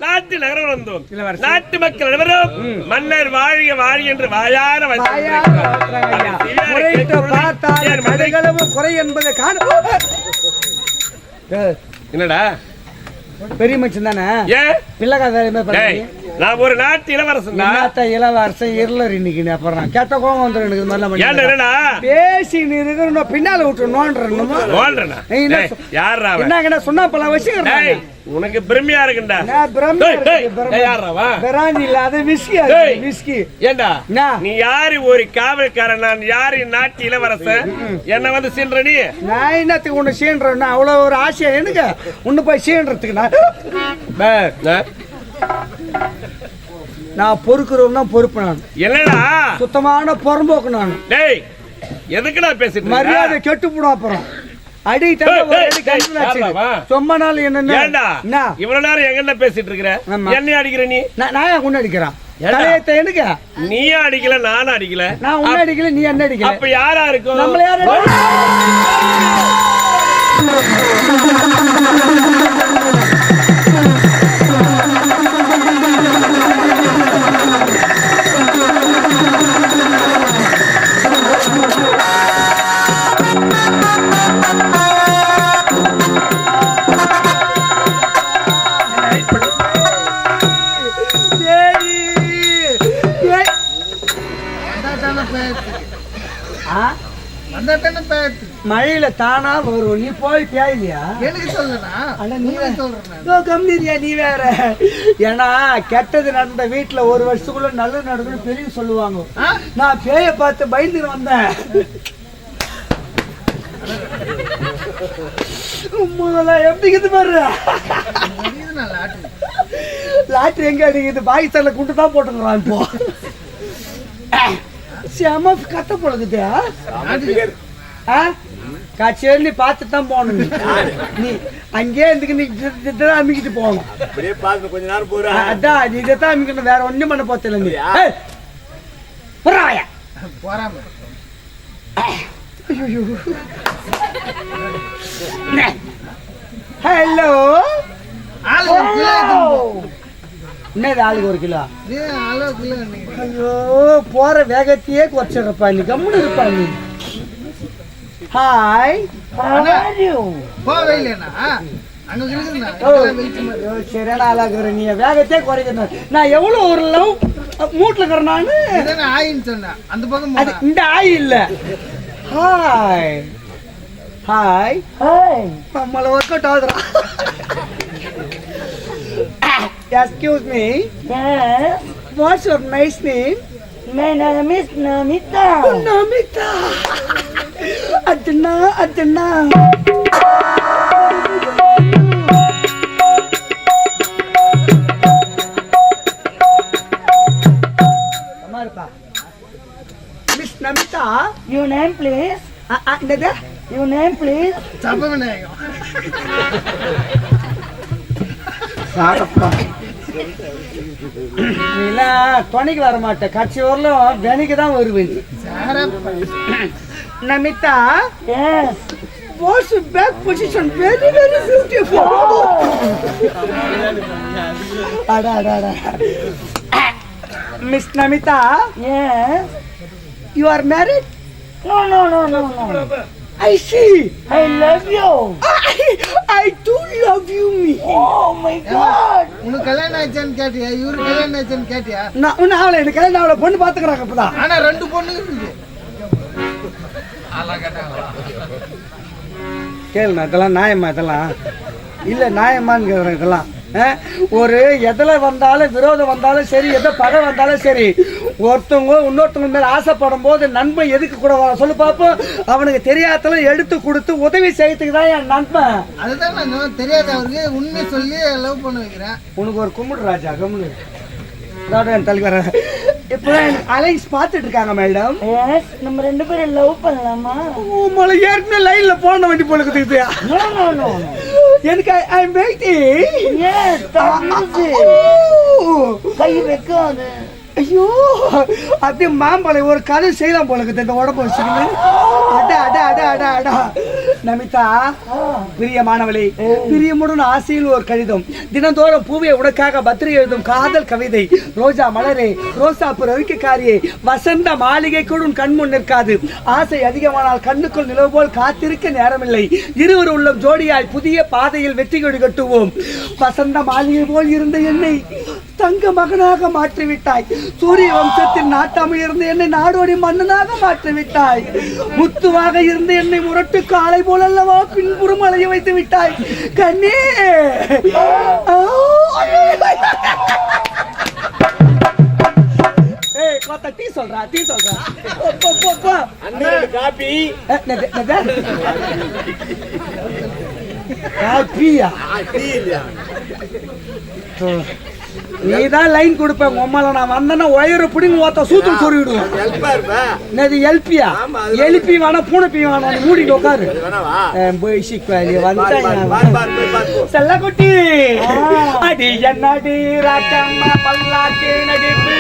நாட்டு நகரம் வந்தோம். நாட்டு மக்கள் அனைவரும் மன்னர் வாழிய வாழி என்று வாயார குறை என்பதை காண. என்னடா பெரிய மனுஷன் தானே? ஏன் பிள்ளைக்காக நான் ஒரு நாட்டு இளவரசன். இளவரசன் இருளர் இன்னைக்கு அப்புறம் கேட்ட கோபம் வந்துடும் எனக்கு. என்னடா பேசி பின்னால விட்டு நோண்டுறேன். என்ன சொன்னா பல வச்சுக்கிறேன். உனக்கு பெருமையா இருக்குண்டா. ஏண்டா நீ யாரு ஒரு காவல்காரன், நான் யாரு நாட்டு இளவரசன், என்ன வந்து சீன்ற நீ? நான் என்னத்துக்கு ஒண்ணு சீன்றேன்னா அவ்வளவு ஒரு ஆசையா எனக்கு ஒண்ணு போய் சீன்றதுக்கு. நான் பொறுக்கிறவன் தான் பொறுப்பு. நான் என்னடா சுத்தமான புறம்போக்கு. நான் எதுக்குடா பேசிட்டு மரியாதை கெட்டுப்படும். அப்புறம் சும்மா நாள் என்ன இவ்வளவு நேரம் எங்க பேசிட்டு இருக்கிற? என்ன அடிக்கிற நீ? நான் உன்ன அடிக்கிறான். எனக்கு நீ அடிக்கல, நானும் அடிக்கல. நான் உன்ன அடிக்கல, நீ என்ன அடிக்கல. அப்ப யாரா இருக்கும்? நம்மள யாரு? மழையில தானா வரும். நீ போய் பேயலையா? எனக்கு சொல்லுறியா? நீ வேற. ஏன்னா கெட்டது நடந்த வீட்டுல ஒரு வருஷத்துக்குள்ள நல்லது நடக்குன்னு பெரிய சொல்லுவாங்க. நான் பேய பார்த்து பயந்து வந்தேன். எப்படி பாரு லாட்ரி எங்க அடிக்குது? பாகிஸ்தான்ல குண்டு தான் போட்டுக்கிறான். இப்போ செம கத்த போடுது. காட்சி பார்த்து தான் போகணும். நீ அங்கே இருந்து அமிக்கிட்டு போகணும். அதான் நீ இதைத்தான் அமிக்கணும், வேற ஒண்ணும் பண்ண போத்தில. நீ ஹலோ என்னது ஆளுக்கு ஒரு கிலோ? ஐயோ போற வேகத்தையே குறைச்சிருப்பா. நீ கம்முன்னு இருப்பா. நீ ஹாய் சரியான ஆளாக்குற. நீ வேகத்தையே குறைக்கணும். நான் எவ்வளவு ஒரு லவ் மூட்ல இருக்கிறேன். நானு ஆயின்னு சொன்னேன். அந்த பக்கம் இந்த ஆய் இல்ல. ஹாய் ஹாய் ஹாய் நம்மள ஒர்க் அவுட் ஆகுதுடா. Excuse me. Yes. What's your nice name? My name is Namita. Namita. Adna, Adna. Kamarpa. Miss Namita. Your name, please. Nada? Your name, please. Sabamanega. துணைக்கு வர மாட்டேன். கட்சி வரலும் வெனிக்கு தான் வருவேன். Namitha, yes. What's your back position? Very, very beautiful. Miss Namita, yes. You are married? No. I see. I love you. I do love you, me. Oh my God. உனக்கு கல்யாணம் ஆயிடுச்சான்னு கேட்டியா? இவரு கல்யாணம் ஆயிடுச்சான்னு கேட்டியா? நான் உன்ன அவளை எனக்கு கல்யாணம் அவளை பொண்ணு பாத்துக்கிறாங்க அப்பதான். ஆனா ரெண்டு பொண்ணு இருக்கு. கேளுண்ணா, இதெல்லாம் நியாயமா? இதெல்லாம் இல்ல நியாயமான்னு கேக்குறேன். இதெல்லாம் ஒரு எதுல வந்தாலும் விரோதம் வந்தாலும் சரி, எதை பகை வந்தாலும் சரி, ஒருத்தவங்க இன்னொருத்தவங்க மேல ஆசைப்படும் போது நண்பன் எதுக்கு கூட சொல்லு பாப்போம். அவனுக்கு தெரியாதல எடுத்து கொடுத்து உதவி செய்யறதுக்கு தான் என் நண்பன். அதுதான் நான் தெரியாத அவருக்கு உண்மை சொல்லி லவ் பண்ண வைக்கிறேன். உனக்கு ஒரு கும்பிடு ராஜா கம்முனு என் தலைவர. இப்போ அலைன்ஸ் பார்த்துட்டு இருக்காங்க மேடம். Yes, நம்ம ரெண்டு பேரும் லவ் பண்ணலாமா? உங்களை ஏற்கனவே லைன்ல போன வேண்டி போல இருக்குது. No. எனக்கு ஐ வெயிட்டிங். Yes, கை வைக்காது. ஐயோ அப்படியே மாம்பழை ஒரு கதை செய்யலாம் போல இருக்குது இந்த உடம்பு வச்சுக்கணும். அட அட அட அட அடா நமிதா, பிரியமானவளே, பிரியமுடன் ஆசையில் ஒரு கடிதம், தினந்தோறும் பூவை உனக்காக பத்திரிகை எழுதும் காதல் கவிதை, ரோஜா மலரே, ரோசாப்பு ரவிக்காரியே, வசந்த மாளிகை கூட உன் கண்முன் நிற்காது, ஆசை அதிகமானால் கண்ணுக்குள் நிலவு போல் காத்திருக்க நேரமில்லை, இருவர் உள்ளம் ஜோடியாய் புதிய பாதையில் வெற்றி கொடி கட்டுவோம், வசந்த மாளிகை போல் இருந்த என்னை தங்க மகனாக மாற்றிவிட்டாய், சூரிய வம்சத்தின் நாட்டாமல் இருந்த என்னை நாடோடி மன்னனாக மாற்றிவிட்டாய், முத்துவாக இருந்த என்னை முரட்டு காளை போல் அல்லவா பின்புறம் அலைய வைத்து விட்டாய் கண்ணே. டீ சொல்றா டீ சொல்றா காப்பி காப்பியா? நீதான் லைன் கொடுப்ப உம்மால நான் வந்தேன்னா ஒயரை பிடிங்க ஓத்த சூத்து சொல்லிவிடுவோம். எல்பியா? எலிப்பி வேணா பூனைப்பி வேணா, நீ மூடிட்டு உட்காரு. செல்ல குட்டி அடி என்னடி ராக்கம்மா பல்லாக்கி நடிப்பு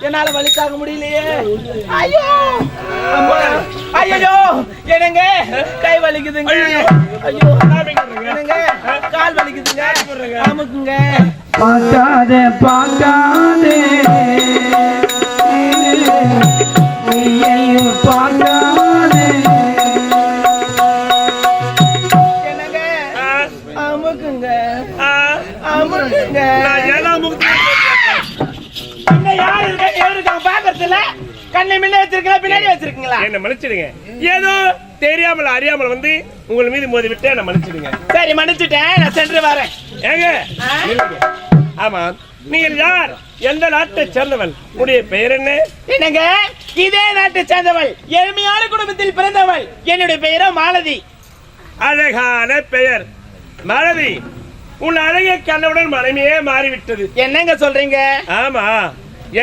என்னால வலிக்காக முடியலையே. ஐயோ ஐயோ என்னங்க கை வலிக்குதுங்க, ஐயோ என்னங்க கால் வலிக்குதுங்க, அமுக்குங்க. பார்க்காதே பார்க்காதே பார்க்காதே என்னங்க அமுக்குங்க அமுக்குங்க. யாரு இருக்காங்க பாக்கறதுல கண்ணை முன்ன வச்சிருக்கீங்களா பின்னாடி வச்சிருக்கீங்களா? என்ன மன்னிச்சிடுங்க, ஏதோ தெரியாமல் அறியாமல் வந்து உங்கள் மீது மோதி விட்டு என்ன மன்னிச்சிடுங்க. சரி மன்னிச்சுட்டேன், நான் சென்று வரேன். ஏங்க ஆமா, நீங்கள் யார், எந்த நாட்டை சேர்ந்தவள், உடைய பெயர் என்ன? என்னங்க இதே நாட்டை சேர்ந்தவள், எளிமையான குடும்பத்தில் பிறந்தவள், என்னுடைய பெயரோ மாலதி. அழகான பெயர் மாலதி. உன் அழகை கண்டவுடன் மனமே மாறிவிட்டது. என்னங்க சொல்றீங்க? ஆமா,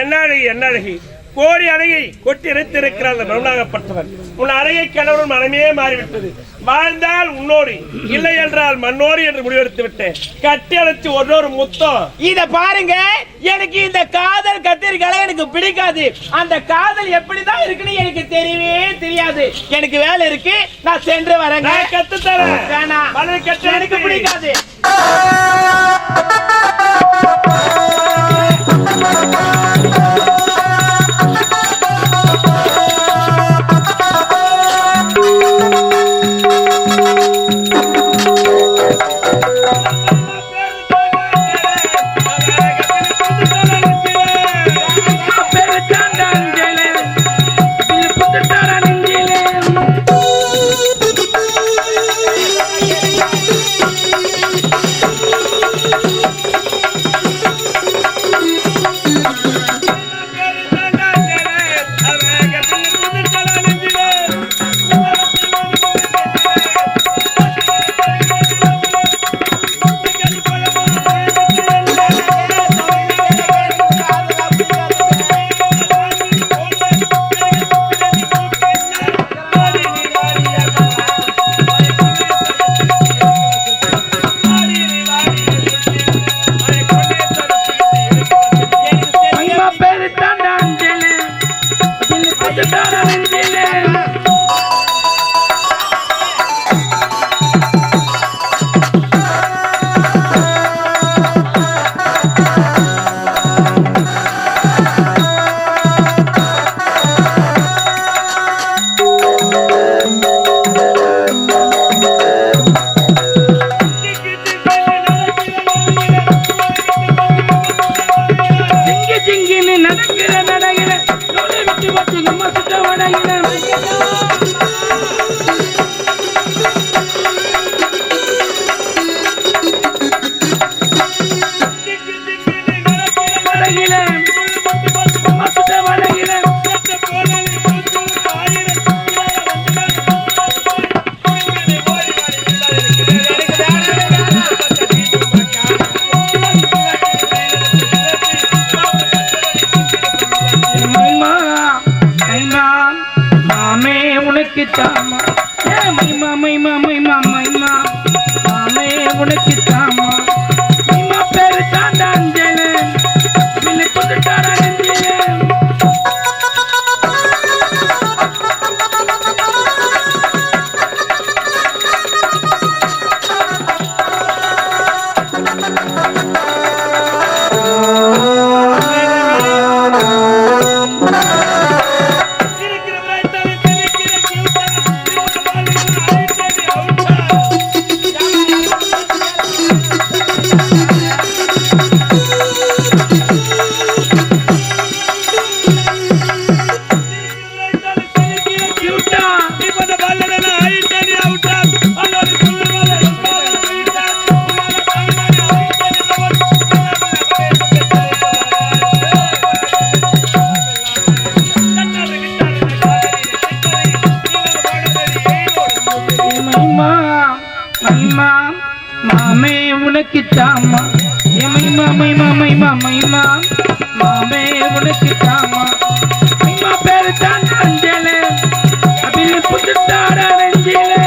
என்ன அழகி என்ன அழகி, கோடி அழகை கொட்டி இறைத்திருக்கிறார் மருணாகப்பட்டவர். உன் அழகை கண்டவுடன் மனமே மாறிவிட்டது. வாழ்ந்தால் உன்னோடு, இல்லை என்றால் மண்ணோடு என்று முடிவெடுத்து விட்டேன். கட்டி அழைச்சு ஒரு முத்தம். இத பாருங்க, எனக்கு இந்த காதல் கத்திரிக்கால எனக்கு பிடிக்காது. அந்த காதல் எப்படிதான் இருக்குன்னு எனக்கு தெரியவே தெரியாது. எனக்கு வேலை இருக்கு, நான் சென்று வரேங்க. கத்து தரேன். வேணாம், எனக்கு பிடிக்காது. தாமா ஏ மைமா மைமா மைமா மைமா மாமே உனக்கு தாமா மைமா பேரு தாண்டா அஞ்சலு பின்ன புதுட்டாரா நெஞ்சிலே மாமே உனக்கு தாமா மைமா மைமா மைமா மைமா மாமே உனக்கு தாமா மைமா பேரு தான் அஞ்சலே அபில் புதுட்டார நெஞ்சிலே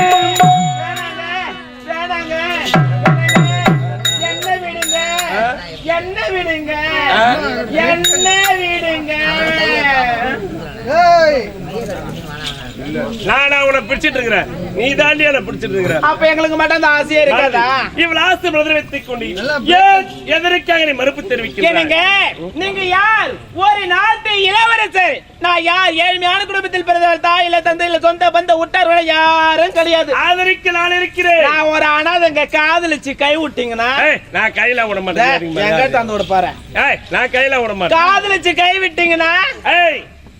என்ன விடுங்க என்ன விடுங்க ஏய் நானா உன்னை பிடிச்சிட்டு இருக்கிறேன், நீ தாண்டி என்ன பிடிச்சிட்டு இருக்கிற. அப்ப எங்களுக்கு மட்டும் அந்த ஆசையே இருக்காதா? இவள் ஆசை பிரதர் வைத்துக் கொண்டு ஏன் எதற்காக நீ மறுப்பு தெரிவிக்கிறீங்க? நீங்க யார்? ஒரு நாட்டு இளவரசர். நான் யார்? ஏழ்மையான குடும்பத்தில் பிறந்தவர். தாய் இல்ல, தந்தை இல்ல, சொந்த பந்த உட்டார்கள் யாரும் கிடையாது. அதற்கு நான் இருக்கிறேன். நான் ஒரு அனாதைங்க. காதலிச்சு கை விட்டீங்கன்னா நான் கையில விட மாட்டேன். எங்க தந்து விட பாரு. நான் கையில விட மாட்டேன். காதலிச்சு கை விட்டீங்கன்னா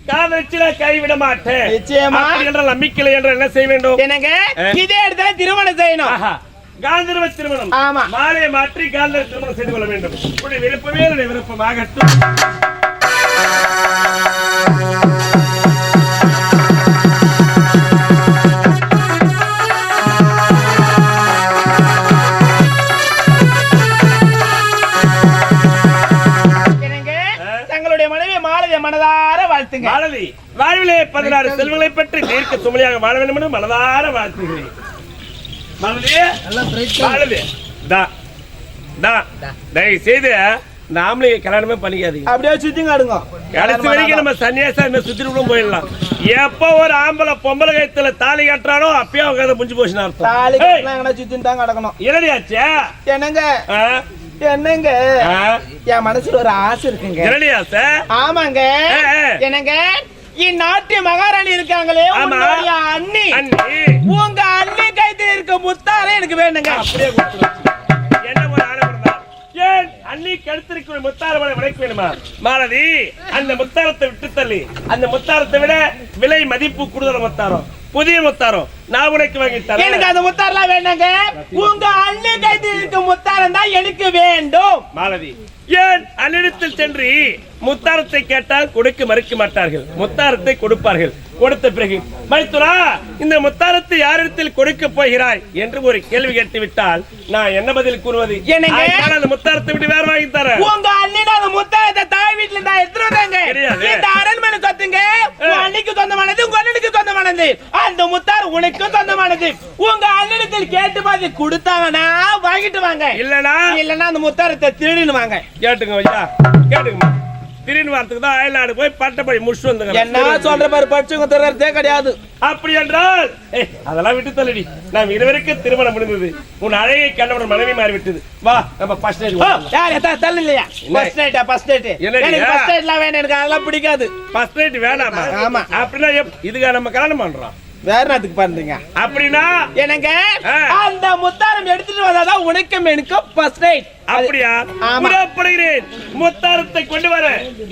காதலிச்சு நான் கைவிட மாட்டேன். நிச்சயமா என்ற நம்பிக்கை என்ற என்ன செய்ய வேண்டும்? என்னங்க இதே இடத்துல திருமணம் செய்யணும். காந்தர்வ திருமணம். ஆமா. மாலையை மாற்றி காந்தர்வ திருமணம் செய்து கொள்ள வேண்டும். உடைய விருப்பமே என்னுடைய விருப்பமாகட்டும். மனதார வாழ்த்துங்க. மாலதி வாழ்விலே 16 செல்வங்களை பெற்று தீர்க்க சுமலியாக வாழ வேண்டும் என்று மனதார வாழ்த்துகிறேன். தயவு செய்து நாமளே கல்யாணமே பண்ணிக்காதீங்க. அப்படியே சுத்தி காடுங்க. கடைசி வரைக்கும் நம்ம சன்னியாசா சுத்தி கூட போயிடலாம். எப்ப ஒரு ஆம்பளை பொம்பளை கைத்துல தாலி கட்டுறானோ அப்பயே அவங்க முடிஞ்சு போச்சுன்னு அர்த்தம். தாலி கட்டினா சுத்தி தான் கிடக்கணும். என்னடியாச்சே என்னங்க என்னங்க என் மனசுல ஒரு ஆசை இருக்குங்க. என்னடியாச்சே? ஆமாங்க. என்னங்க இந்நாட்டு மகாராணி இருக்காங்களே உங்களுடைய அண்ணி, உங்க அண்ணி கைத்துல இருக்க முத்தாரே எனக்கு வேணுங்க. அப்படியே என்ன ஒரு ஆனந்தம். ஏன் அண்ணி கழுத்திருக்கிற முத்தாரமனை விலைக்கு வேணுமா? மாலதி அந்த முத்தாரத்தை விட்டு தள்ளி, அந்த முத்தாரத்தை விட விலை மதிப்பு கூடுதல் முத்தாரம், புதிய முத்தாரம் நான் உனக்கு வாங்கி தரேன். எனக்கு அந்த முத்தாரெல்லாம் வேண்டாங்க. உங்க அண்ணி கைத்தில் இருக்க முத்தாரம் தான் எனக்கு வேண்டும். மாலதி ஏன் அன்னிடத்தில் சென்று முத்தாரத்தை கேட்டால் கொடுக்க மறுக்க மாட்டார்கள். முத்தாரத்தை கொடுப்பார்கள். கொடுத்த பிறகு மைத்துரா இந்த முத்தாரத்தை யாரிடத்தில் கொடுக்க போகிறாய் என்று ஒரு கேள்வி கேட்டு விட்டால் நான் என்ன பதில் கூறுவது? அந்த முத்தாரத்தை விட்டு வேற வாங்கி தரேன். உங்க அண்ணிட அந்த முத்தாரத்தை தாய் வீட்டுல நான் எடுத்துட்டு வந்தாங்க. இந்த அரண்மனை சொத்துங்க அன்னைக்கு சொந்தமானது, உங்க அண்ணனுக்கு சொந்தமானது. அந்த முத்தார் உனக்கு சொந்தமானது. உங்க அண்ணனிடத்தில் கேட்டு பாதி கொடுத்தாங்கன்னா வாங்கிட்டு வாங்க. இல்லன்னா அந்த முத்தாரத்தை திருடின்னு வாங்க. கேட்டுங்க ஐயா, கேட்டுங்க. திடீர்னு வாரத்துக்கு தான் அயல்நாடு போய் பட்டப்படி முடிச்சு வந்து என்ன சொல்ற பாரு, படிச்சுங்க தர்றதே கிடையாது. அப்படி என்றால் அதெல்லாம் விட்டு தள்ளடி. நாம் இருவருக்கு திருமணம் முடிந்தது. உன் அழகை கண்டவுடன் மனைவி மாறி விட்டது. வா நம்ம ஃபர்ஸ்ட் நைட். யார் எத்தா தள்ள இல்லையா? ஃபர்ஸ்ட் நைட்டா? ஃபர்ஸ்ட் நைட் எனக்கு ஃபர்ஸ்ட் நைட்லாம் வேணும். எனக்கு அதெல்லாம் பிடிக்காது. ஃபர்ஸ்ட் நைட் வேணாமா? ஆமா. அப்படின்னா இதுக்கு நம்ம கல்யாணம் பண்றோம். வேற நாட்டுக்கு பாருங்க. அப்படின்னா எனக்கு அந்த முத்தாரம் எடுத்துட்டு வந்தாதான் உனக்கும் எனக்கும் ஃபர்ஸ்ட் நைட். அப்படியா? புறப்படுகிறேன். முத்தாரத்தை கொண்டு வர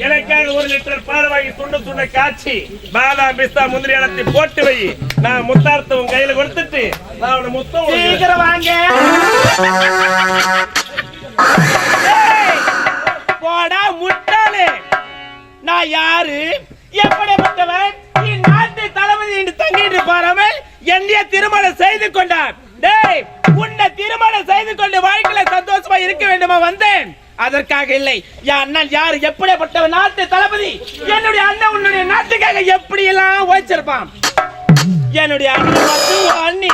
எனக்காக 1 லிட்டர் பால் வாங்கி துண்டு துண்ட காய்ச்சி பாதாம் பிஸ்தா முந்திரி அலத்தி போட்டு வை. நான் முத்தாரத்தை உன் கையில கொடுத்துட்டு நான் உன்னை முத்தம் சீக்கிரம் வாங்க. போடா முட்டாளே. நான் யாரு? எப்படிப்பட்டவன்? இந்நாட்டு தளபதி என்று தங்கிட்டு பாராமல் என்னைய திருமணம் செய்து கொண்டார். டேய் உன்னை திருமணம் செய்து கொண்டு வாழ்க்கையில சந்தோஷமா இருக்க வேண்டுமா வந்தேன். அதற்காக இல்லை. என் அண்ணன் யாரு? எப்படிப்பட்டவன்? நாட்டு தளபதி. என்னுடைய அண்ணன் உன்னுடைய நாட்டுக்காக எப்படி எல்லாம் உழைச்சிருப்பான். என்னுடைய அண்ணன் மட்டும் உன் அண்ணி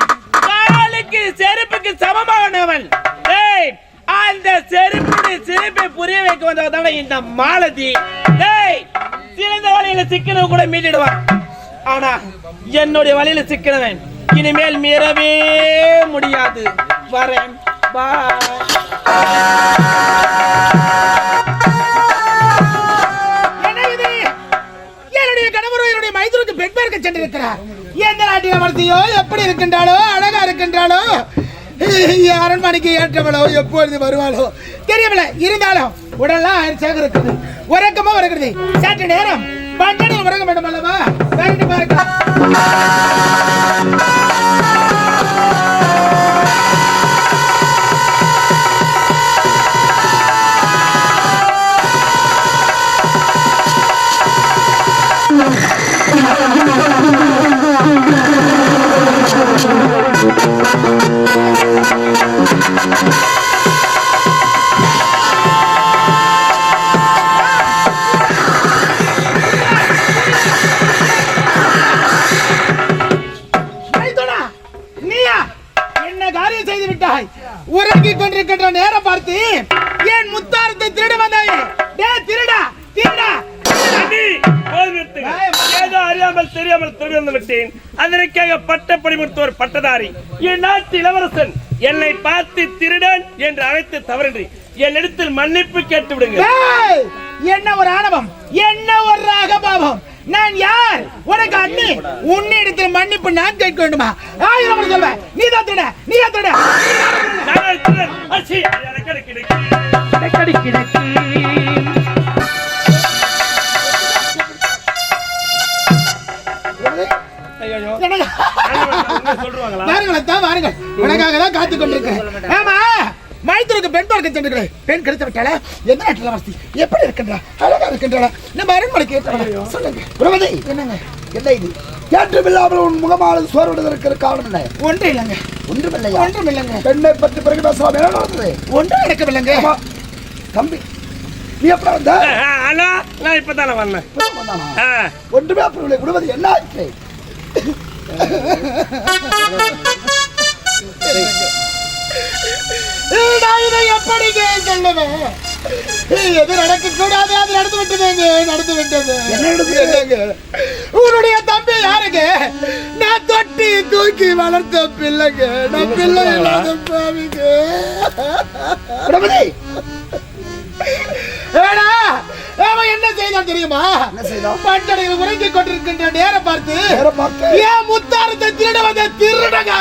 காலுக்கு செருப்புக்கு சமமானவன். டேய், அந்த செருப்பை புரிய வைக்க வந்தவன் இந்த மாலதி. டேய், சிறந்த வழியில சிக்கனவன் கூட மீட்டிடுவான். ஆனா என்னுடைய வழியில சிக்கனவன் இனிமேல் மீறவே முடியாது. வரேன். என்னுடைய கணவர் என்னுடைய மைதூருக்கு பெண் பார்க்க சென்றிருக்கிறார். எந்த நாட்டில் அமர்த்தியோ, எப்படி இருக்கின்றாளோ, அழகா இருக்கின்றாளோ, அரண்மனைக்கு ஏற்றவளோ, எப்பொழுது வருவாளோ தெரியவில்லை. இருந்தாலும் உடல்லாம் அரிசாக இருக்குது, உறக்கமா வருகிறது. சற்று நேரம் பண்டனை உறங்க வேண்டும் அல்லவா? வேறு பாருங்க. உறங்கிக் கொண்டிருக்கின்ற நேரம் பார்த்து என் முத்தாரத்தை திருட வந்தாயே. திருடா திருடா. ஏதோ அறியாமல் தெரியாமல் தெரிந்து விட்டேன். அதற்காக பட்டப்படி மருத்துவர் பட்டதாரி என் நாட்டு இளவரசன் என்னை பார்த்து திருடன் என்று அழைத்து தவறின்றி என்னிடத்தில் மன்னிப்பு கேட்டு விடுங்க. என்ன ஒரு ஆணவம், என்ன ஒரு ராகபாவம். நான் யார்? உனக்கு அண்ணி. உன்னிடத்தில் மன்னிப்பு நான் கேட்க வேண்டுமா? ஆயிரம் சொல்வேன். நீதான் திருட, நீதான் திருட. உனக்காக தான் காத்துக் கொண்டிருக்கிறேன். ஆமா, மைத்தூருக்கு பெண் பார்க்க சென்றிருக்கிறேன். பெண் கிடைத்து விட்டாளா? எந்த நாட்டில் வசதி, எப்படி இருக்கின்றா, அழகா இருக்கின்றா? நம்ம அரண்மனைக்கு சொல்லுங்க. என்னங்க என்ன இது? ஏற்றமில்லாமல் உன் முகமானது சோர்வடைவதற்கு காரணம் என்ன? ஒன்றும் இல்லைங்க. ஒன்றுமில்லையா? ஒன்றுமில்லைங்க. பெண்ணை பற்றி பிறகு பேசலாம். என்ன நடந்தது? ஒன்றும் நடக்கவில்லைங்க. தம்பி, நீ எப்ப வந்த? நான் இப்பதானே வந்தேன். ஒன்றுமே அப்படி விடுவது என்ன ஆச்சு? எப்படி சொல்லுவேன்? எது நடக்க கூடாது அது நடந்து விட்டதுங்க, நடந்து விட்டது. உன்னுடைய தம்பி யாருங்க? நான் தொட்டி தூக்கி வளர்த்த பிள்ளைங்க. நான் பிள்ளை இல்லாத பாவிங்க. அவன் என்ன செய்தான் தெரியுமா? பட்டடையில் உறங்கிக் கொண்டிருக்கின்ற நேரம் பார்த்து ஏன் முத்தாரத்தை திருட வந்த திருடங்க.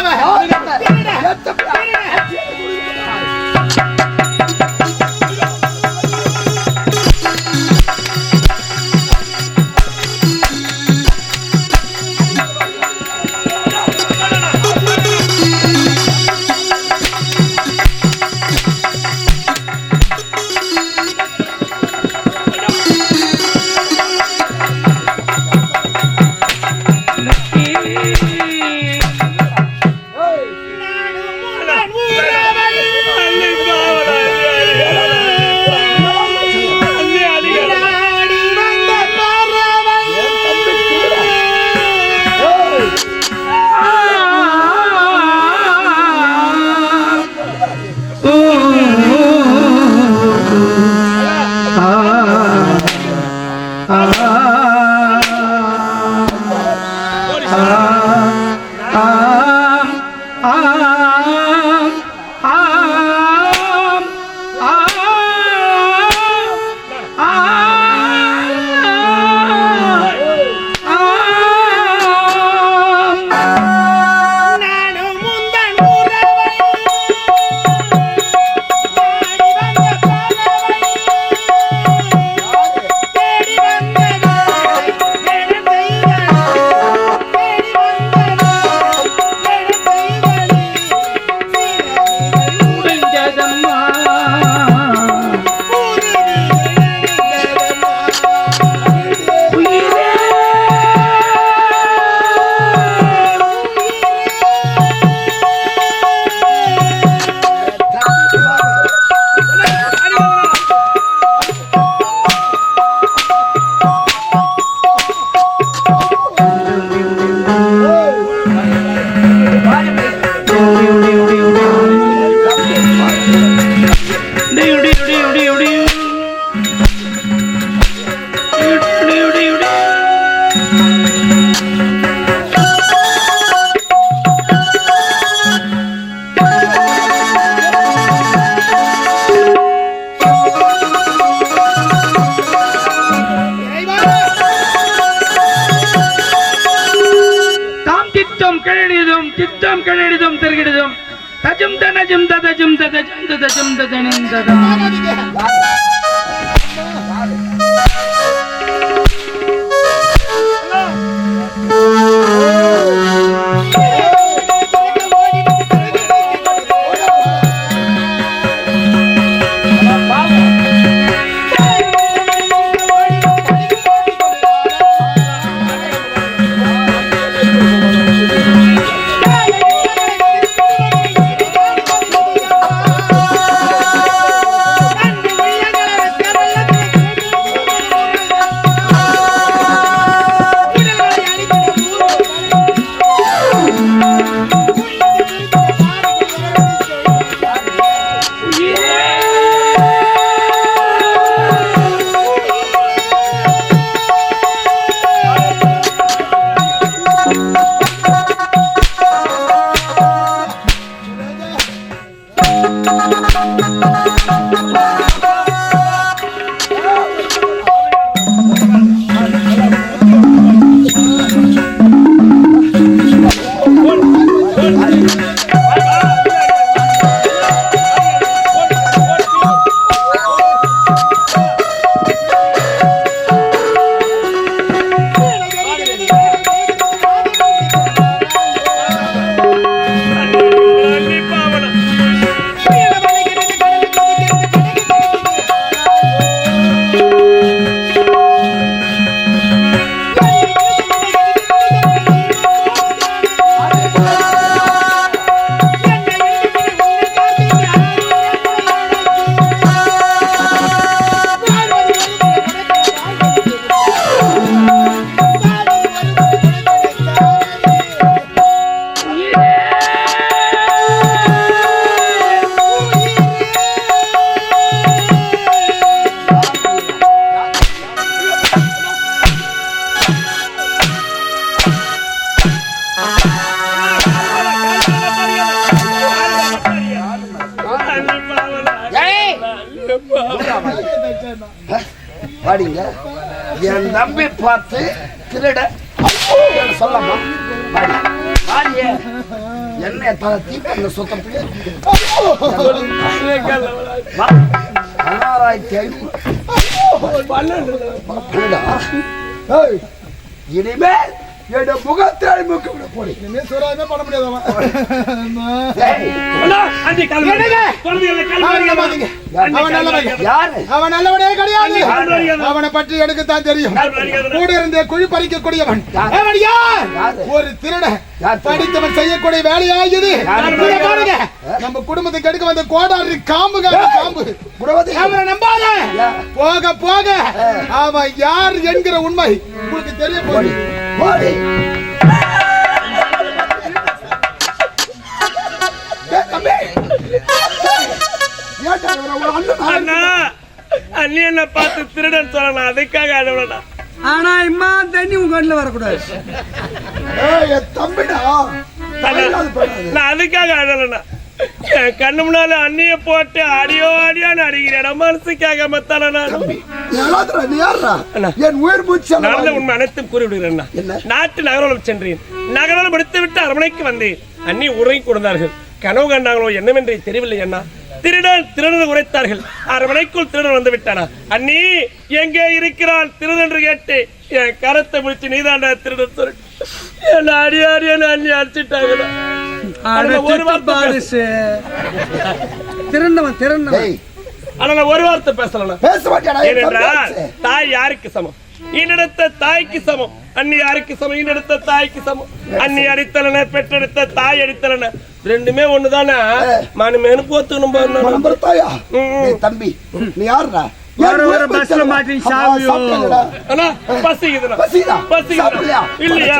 சித்தம் கணிடுதும் திருகிடுதும் தஜும் தனஜும் ததஜும் ததஜும் ததஜும் ததனும் ததம் வாடிங்க என் நம்பி பார்த்து திருட சொல்லமா வாடிய என்ன தலை தீப்பந்த சுத்தத்துக்கு 16,500 இனிமேல் என் முகத்தை முக்க விட போடி பண்ண முடியாது அவன் நல்லவனே கிடையாது. அவனை பற்றி எனக்குத்தான் தெரியும். கூட இருந்தே குழி பறிக்கக்கூடியவன் அவன் யார்? ஒரு திருட படித்தவன் செய்யக்கூடிய வேலையா இது? பாருங்க, நம்ம குடும்பத்தை கெடுக்க வந்த கோடாரி காம்புங்க காம்பு. அவனை நம்பாத, போக போக அவன் யார் என்கிற உண்மை உங்களுக்கு தெரிய போகுது. அண்ணி என்ன பார்த்து திருடன் சொல்லலாம், அதுக்காக அழுவலடா. ஆனா இம்மா தண்ணி உங்க கண்ணில் வரக்கூடாது. தம்பிடா, நான் அதுக்காக அழலண்ணா. கண்ணு முன்னால அண்ணிய போட்டு அடியோ அடியோன்னு அடிக்கிறேன். மனசுக்காக மத்தான நல்ல உண்மை அனைத்தும் கூறிவிடுகிறேன். நாட்டு நகரம் சென்றேன். நகரம் முடித்து விட்டு அரண்மனைக்கு வந்தேன். அண்ணி உறங்கி கொடுத்தார்கள். கனவு கண்டாங்களோ என்னவென்றே தெரியவில்லை அண்ணா. திருடன் உரைத்தார்கள். அரண்மனைக்குள் திருடன் வந்து விட்டானா. அண்ணி எங்கே இருக்கிறான் திருடன் என்று கேட்டு என் கரத்தை முடிச்சு நீதாண்டா திருடன் சொல்லிட்டு என்ன அடி அடியான அண்ணி அடிச்சுட்டாங்க. ஒரு வார்த்தை பேசலாம். தாய் யாருக்கு சமம்? என்னிடத்த தாய்க்கு சமம். அண்ணி யாருக்கு சமம்? என்னிடத்த தாய்க்கு சமம். அண்ணி அடித்தலன, பெற்றெடுத்த தாய் அடித்தலன, ரெண்டுமே ஒண்ணுதானே. மனுமேனு போத்துக்கணும். தம்பி நீ யாருடா? பசிக்குதுண்ணா, பசிக்குதுண்ணா இல்லையா?